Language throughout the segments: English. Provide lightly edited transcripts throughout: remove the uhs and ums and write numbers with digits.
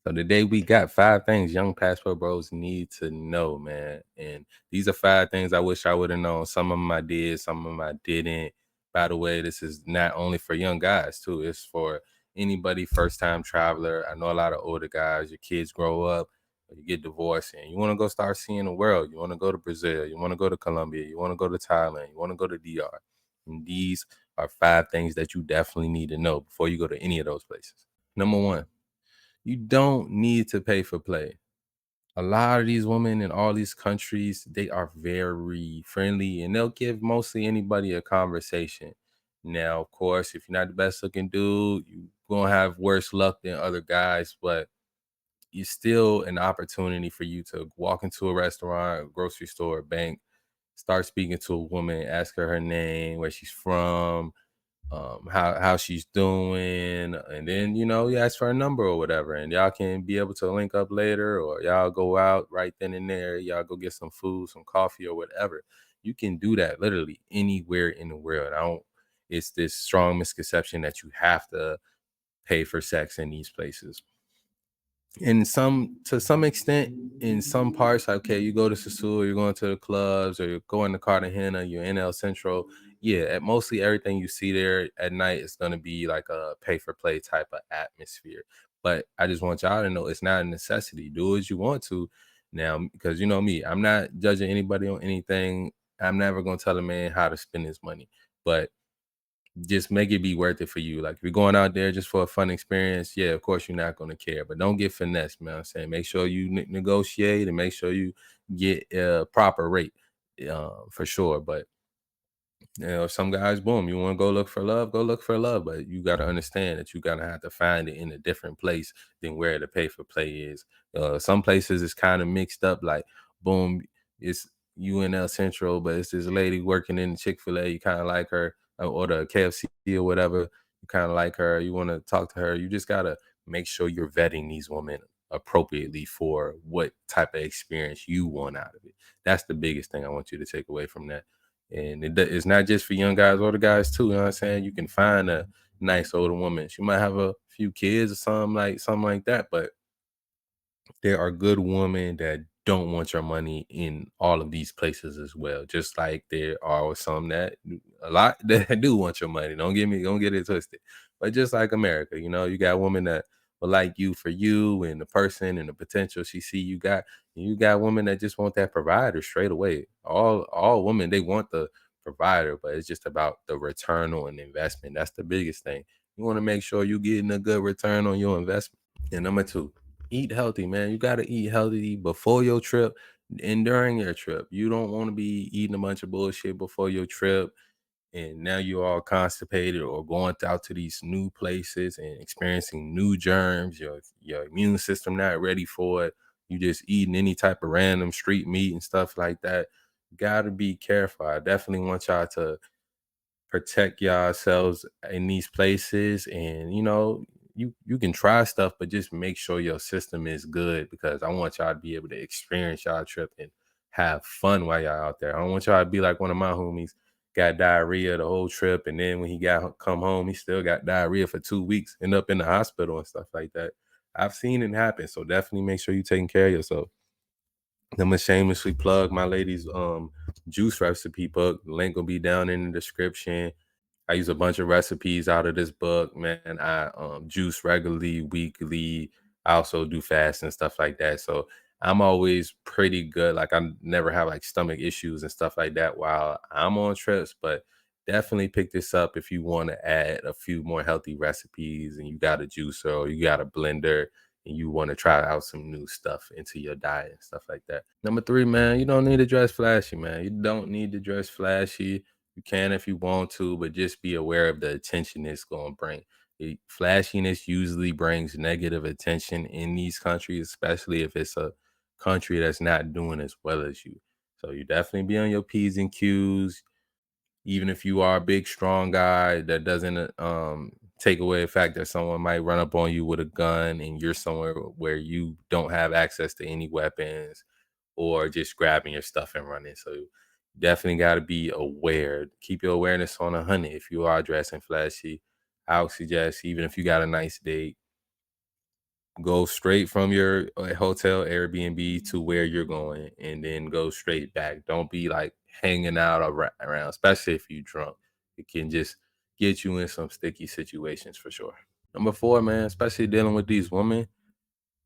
So today we got 5 things young passport bros need to know, man. And these are 5 things I wish I would have known. Some of them I did, some of them I didn't. By the way, this is not only for young guys too. It's for anybody first time traveler. I know a lot of older guys. Your kids grow up, or you get divorced, and you want to go start seeing the world. You want to go to Brazil. You want to go to Colombia. You want to go to Thailand. You want to go to DR. And these are 5 things that you definitely need to know before you go to any of those places. Number one, you don't need to pay for play. A lot of these women in all these countries, they are very friendly and they'll give mostly anybody a conversation. Now, of course, if you're not the best looking dude, you're gonna have worse luck than other guys, but it's still an opportunity for you to walk into a restaurant, a grocery store, a bank, start speaking to a woman, ask her name, where she's from, how she's doing, and then you ask for a number or whatever, and y'all can be able to link up later, or y'all go out right then and there, y'all go get some food, some coffee or whatever. You can do that literally anywhere in the world. I don't It's this strong misconception that you have to pay for sex in these places. To some extent, in some parts, okay, you go to Sasua, you're going to the clubs, or you're going to Cartagena, you're in El Centro. Yeah, at mostly everything you see there at night is going to be like a pay for play type of atmosphere. But I just want y'all to know it's not a necessity. Do as you want to now, because you know me, I'm not judging anybody on anything. I'm never going to tell a man how to spend his money, but just make it be worth it for you. Like if you're going out there just for a fun experience, yeah, of course you're not going to care, but don't get finessed, man. I'm saying make sure you negotiate and make sure you get a proper rate, for sure. But some guys, boom, you want to go look for love, but you got to understand that you got to have to find it in a different place than where the pay for play is. Some places it's kind of mixed up, like boom, it's UNL Central, but it's this lady working in the Chick-fil-A, you kind of like her, or the KFC or whatever, you kind of like her, you want to talk to her. You just got to make sure you're vetting these women appropriately for what type of experience you want out of it. That's the biggest thing I want you to take away from that. And it's not just for young guys, older guys too. You know what I'm saying? You can find a nice older woman. She might have a few kids or something like that, but there are good women that don't want your money in all of these places as well. Just like there are some that a lot that do want your money. Don't get it twisted. But just like America, you got women that will like you for you and the person and the potential she see you got. And you got women that just want that provider straight away. All women, they want the provider, but it's just about the return on investment. That's the biggest thing. You want to make sure you're getting a good return on your investment. And number two, eat healthy, man. You got to eat healthy before your trip and during your trip. You don't want to be eating a bunch of bullshit before your trip. And now you're all constipated or going out to these new places and experiencing new germs. Your immune system not ready for it. You just eating any type of random street meat and stuff like that. Got to be careful. I definitely want y'all to protect yourselves in these places, and you can try stuff, but just make sure your system is good, because I want y'all to be able to experience y'all trip and have fun while y'all out there. I don't want y'all to be like one of my homies, got diarrhea the whole trip, and then when he got come home he still got diarrhea for 2 weeks, end up in the hospital and stuff like that. I've seen it happen, so definitely make sure you're taking care of yourself. I'm gonna shamelessly plug my lady's juice recipe book. Link will be down in the description. I use a bunch of recipes out of this book, man. I juice regularly, weekly. I also do fast and stuff like that. So I'm always pretty good. Like I never have like stomach issues and stuff like that while I'm on trips. But definitely pick this up if you want to add a few more healthy recipes and you got a juicer or you got a blender and you want to try out some new stuff into your diet and stuff like that. Number three, man, you don't need to dress flashy, man. You don't need to dress flashy. You can if you want to, but just be aware of the attention it's going to bring. Flashiness usually brings negative attention in these countries, especially if it's a country that's not doing as well as you. So you definitely be on your P's and Q's. Even if you are a big, strong guy, that doesn't take away the fact that someone might run up on you with a gun and you're somewhere where you don't have access to any weapons, or just grabbing your stuff and running. So definitely got to be aware. Keep your awareness on 100. If you are dressing flashy, I would suggest, even if you got a nice date, go straight from your hotel Airbnb to where you're going, and then go straight back. Don't be like hanging out around, especially if you drunk. It can just get you in some sticky situations for sure. Number four, man, especially dealing with these women,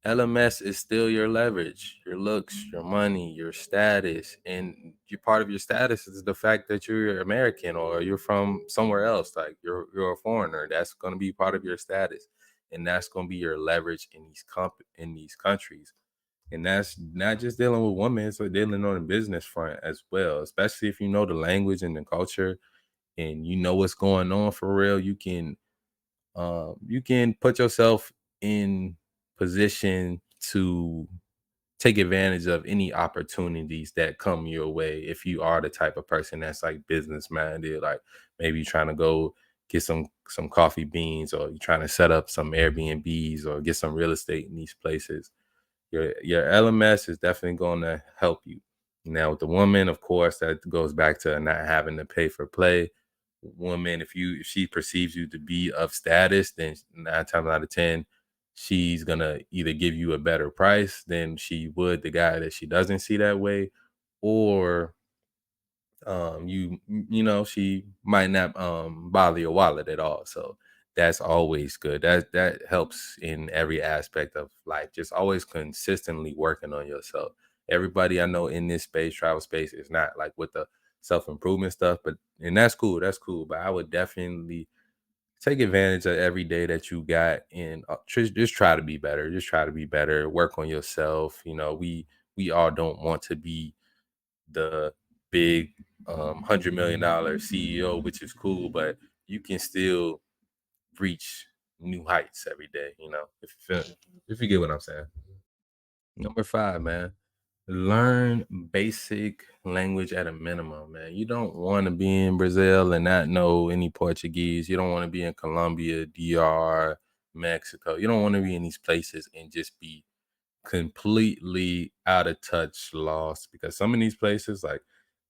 LMS is still your leverage, your looks, your money, your status. And you part of your status is the fact that you're American or you're from somewhere else. Like you're a foreigner. That's gonna be part of your status. And that's gonna be your leverage in in these countries. And that's not just dealing with women, it's like dealing on the business front as well, especially if you know the language and the culture and you know what's going on for real. You can put yourself in position to take advantage of any opportunities that come your way if you are the type of person that's like business minded, like maybe you're trying to go get some coffee beans, or you're trying to set up some Airbnbs or get some real estate in these places. Your LMS is definitely going to help you. Now with the woman, of course, that goes back to not having to pay for play. Woman, if she perceives you to be of status, then 9 times out of 10, she's gonna either give you a better price than she would the guy that she doesn't see that way, or she might not bother your wallet at all. So that's always good. That helps in every aspect of life. Just always consistently working on yourself. Everybody I know in this space, travel space, is not like with the self-improvement stuff, but and that's cool, but I would definitely take advantage of every day that you got, and just try to be better. Just try to be better. Work on yourself. We all don't want to be the big $100 million CEO, which is cool, but you can still reach new heights every day. If you get what I'm saying. Number five, man, learn basic language at a minimum, man. You don't want to be in Brazil and not know any Portuguese. You don't want to be in Colombia, DR, Mexico. You don't want to be in these places and just be completely out of touch, lost, because some of these places, like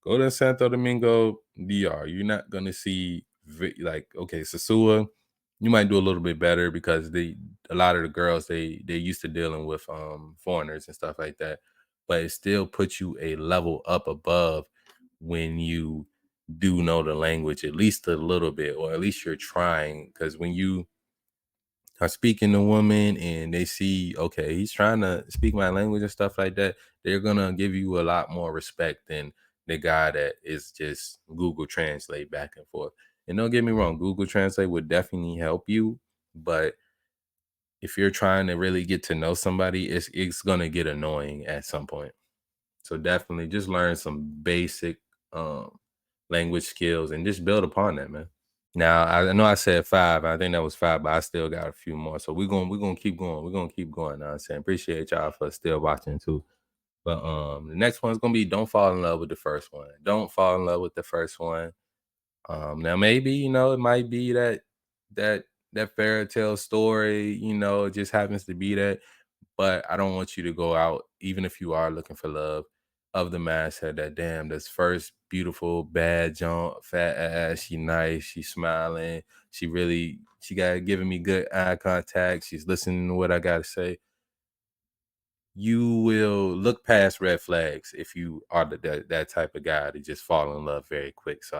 go to Santo Domingo, DR, you're not gonna see like, okay, Sasua, you might do a little bit better because a lot of the girls, they used to dealing with foreigners and stuff like that, but it still puts you a level up above when you do know the language at least a little bit, or at least you're trying. Because when you are speaking to women and they see, okay, he's trying to speak my language and stuff like that, they're gonna give you a lot more respect than the guy that is just Google Translate back and forth. And don't get me wrong, Google Translate would definitely help you, but if you're trying to really get to know somebody, it's gonna get annoying at some point. So definitely just learn some basic um language skills and just build upon that, man. Now I know I said five. I think that was five, but I still got a few more. So we're gonna keep going. We're gonna keep going. Now I'm saying appreciate y'all for still watching too. But the next one's gonna be don't fall in love with the first one. Don't fall in love with the first one. Now maybe it might be that that fairy tale story. It just happens to be that, but I don't want you to go out, even if you are looking for love, of the mindset that damn, this first beautiful bad junk, fat ass, she nice, she smiling, she got giving me good eye contact, she's listening to what I gotta say. You will look past red flags if you are that type of guy to just fall in love very quick. So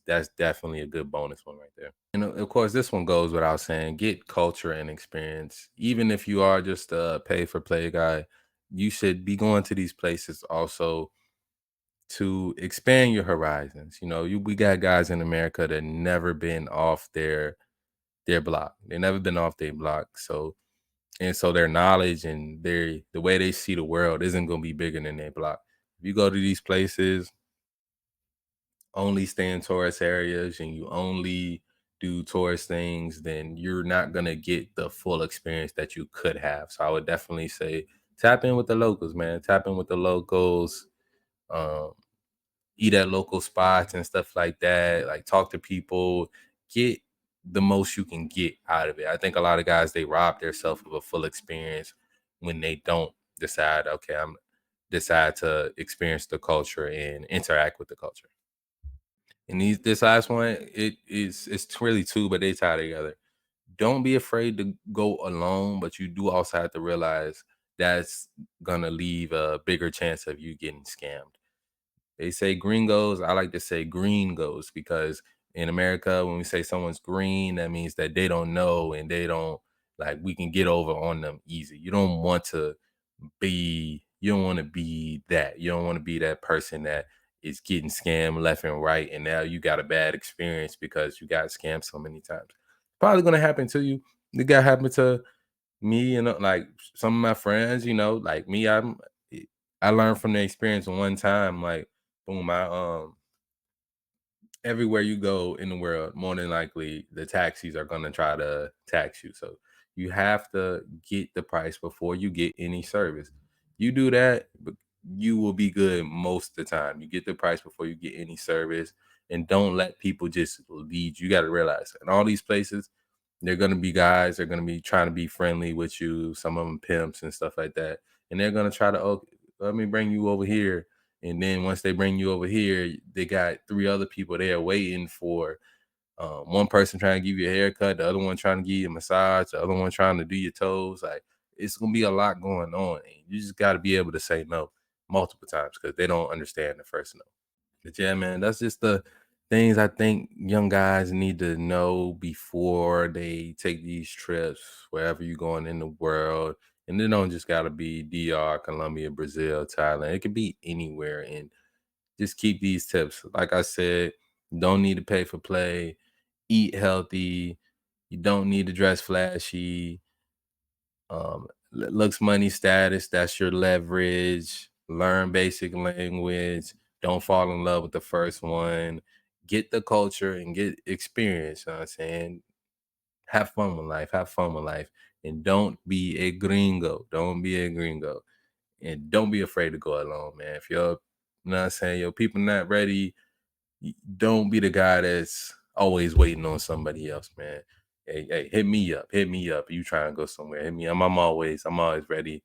that's definitely a good bonus one right there. And of course, this one goes without saying, get culture and experience. Even if you are just a pay for play guy, you should be going to these places also to expand your horizons. We got guys in America that never been off their block. They never been off their block. So their knowledge and the way they see the world isn't gonna be bigger than their block. If you go to these places, only stay in tourist areas and you only do tourist things, then you're not gonna get the full experience that you could have. So I would definitely say tap in with the locals, man. Tap in with the locals. Um, Eat at local spots and stuff like that. Like talk to people. Get the most you can get out of it. I think a lot of guys they rob themselves of a full experience when they don't decide. Okay, I'm decide to experience the culture and interact with the culture. And this last one, it's really two, but they tie together. don't be afraid to go alone, but you do also have to realize that's gonna leave a bigger chance of you getting scammed. They say gringos, I like to say gringos because in America, when we say someone's green, that means that they don't know and they don't like we can get over on them easy. You don't want to be that. You don't want to be that person that is getting scammed left and right. And now you got a bad experience because you got scammed so many times. Probably gonna happen to you. It got happened to me and like some of my friends, like me, I learned from the experience one time, like boom, everywhere you go in the world, more than likely the taxis are gonna try to tax you. So you have to get the price before you get any service. You do that, you will be good most of the time. You get the price before you get any service, and don't let people just lead you. You got to realize in all these places, they're gonna be guys, they're gonna be trying to be friendly with you, some of them pimps and stuff like that. And they're gonna try to, oh, let me bring you over here. And then once they bring you over here, they got three other people there waiting for one person trying to give you a haircut, the other one trying to give you a massage, the other one trying to do your toes. Like it's gonna be a lot going on. And you just gotta be able to say no multiple times because they don't understand the first no. But yeah, man, that's just the things I think young guys need to know before they take these trips, wherever you're going in the world. And they don't just gotta be DR, Colombia, Brazil, Thailand. It could be anywhere. And just keep these tips. Like I said, don't need to pay for play, eat healthy, you don't need to dress flashy. Looks, money, status, that's your leverage. Learn basic language. Don't fall in love with the first one. Get the culture and get experience. You know what I'm saying? Have fun with life. Have fun with life. And don't be a gringo. Don't be a gringo. And don't be afraid to go alone, man. If you're, you know what I'm saying, your people not ready, don't be the guy that's always waiting on somebody else, man. Hey, hit me up. Hit me up. You trying to go somewhere. Hit me up. I'm always ready.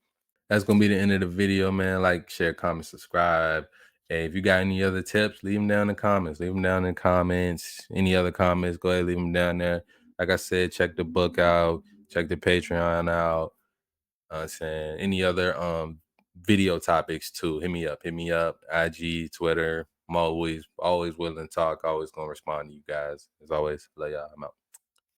That's gonna be the end of the video, man. Like, share, comment, subscribe. Hey, if you got any other tips, leave them down in the comments. Leave them down in the comments. Any other comments, go ahead, leave them down there. Like I said, check the book out, check the Patreon out. Saying any other video topics too. Hit me up. Hit me up. IG, Twitter. I'm always willing to talk. Always gonna respond to you guys. As always, love y'all. I'm out.